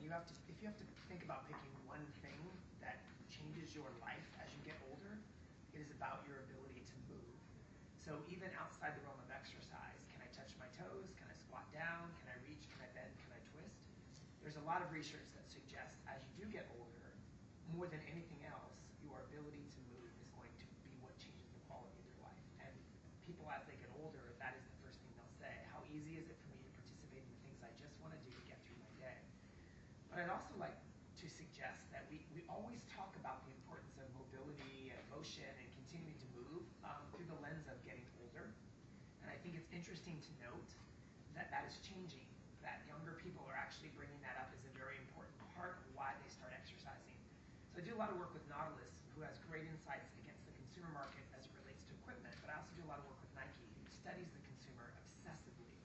if you have to think about picking one thing that changes your life as you get older, it is about your ability to move. So even outside the realm of exercise, can I touch my toes? Can I squat down? Can I reach? Can I bend? Can I twist? There's a lot of research that suggests as you do get older, more than anything else, your ability to move is going to be what changes the quality of your life. And people as they get older, that is the first thing they'll say. How easy is it for me to participate in the things I just want to do to get through my day? But I'd also like to suggest that we always talk about the importance of mobility and motion and continuing to move through the lens of getting older. And I think it's interesting to note that that is changing, that younger people are actually bringing that up as a very important part of why they start exercising. So I do a lot of work with Nautilus, who has great insights against the consumer market as it relates to equipment, but I also do a lot of work with Nike, who studies the consumer obsessively.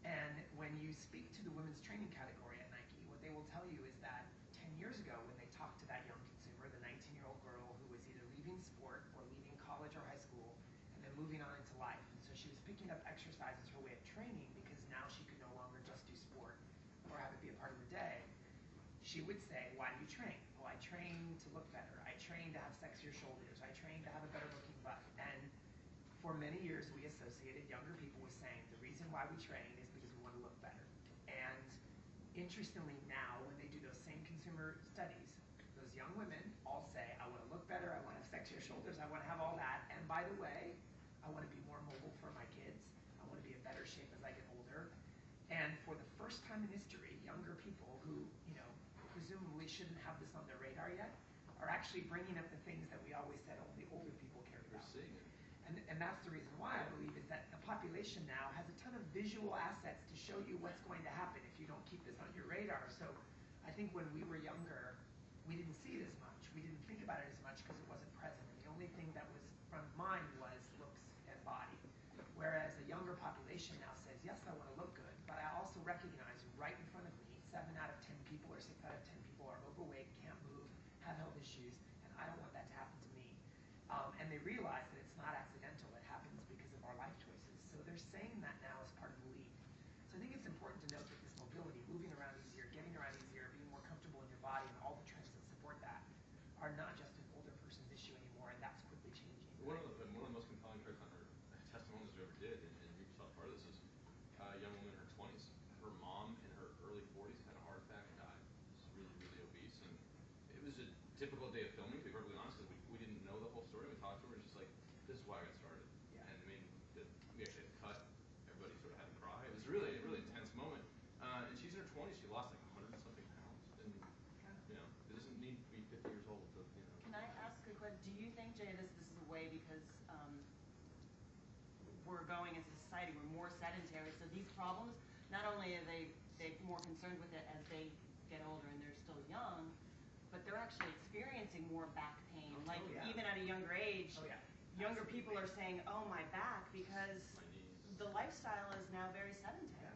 And when you speak to the women's training category at Nike, what they will tell you is that 10 years ago, when they talked to that young consumer, the 19-year-old girl who was either leaving sport or leaving college or high school, and then moving on into life. And so she was picking up exercise as her way of training because now she could no longer just do sport or have it be a part of her day. She would say, why do you train? Well, I train to look better. I train to have sexier shoulders. I train to have a better looking butt. And for many years, we associated younger people with saying the reason why we train is because we want to look better. And interestingly now, when they do those same consumer studies, those young women all say, I want to look better, I want to have sexier shoulders, I want to have all that. And by the way, I want to be more mobile for my kids. I want to be in better shape as I get older. And for the first time in history, younger people who, presumably shouldn't have this on their radar yet, are actually bringing up the things that we always said only older people cared about. And that's the reason why I believe is that the population now has a ton of visual assets to show you what's going to happen if you don't keep this on your radar. So I think when we were younger, we didn't see it as much. We didn't think about it as much because it wasn't present. And the only thing that was front of mind was looks and body. Whereas a younger population now says, yes, I want to look good, but I also recognize right in front of me, 7 out of 10 people or 6 out of 10 people are overweight, can't move, have health issues, and I don't want that to happen to me. And they realize that it's not accidental, it happens because of our life choices. So they're saying that now as part of the lead. So I think it's important to note that this mobility, moving around easier, getting around easier, being more comfortable in your body, and all the trends that support that are not just an older person's issue anymore, and that's quickly changing. One of the most compelling parts on her testimonials we ever did, and you saw part of this, is a young woman in her 20s. Her mom in her early 40s had a heart attack and died. She was really, really obese, and it was a typical day of filming, to be perfectly honest, because we didn't know the whole story. We talked to her, and just like, this is why I got started. Yeah. And I mean, we actually had cut. Everybody sort of had to cry. It was really a really intense moment. And she's in her 20s. She lost like 100-something pounds. And it doesn't need to be 50 years old to, Can I ask a question? Do you think, Jay, this is a way because we're going as a society, we're more sedentary, so these problems, not only are they more concerned with it as they get older and they're still young, but they're actually experiencing more back pain. Even at a younger age, younger people are saying, oh, my back, because the lifestyle is now very sedentary.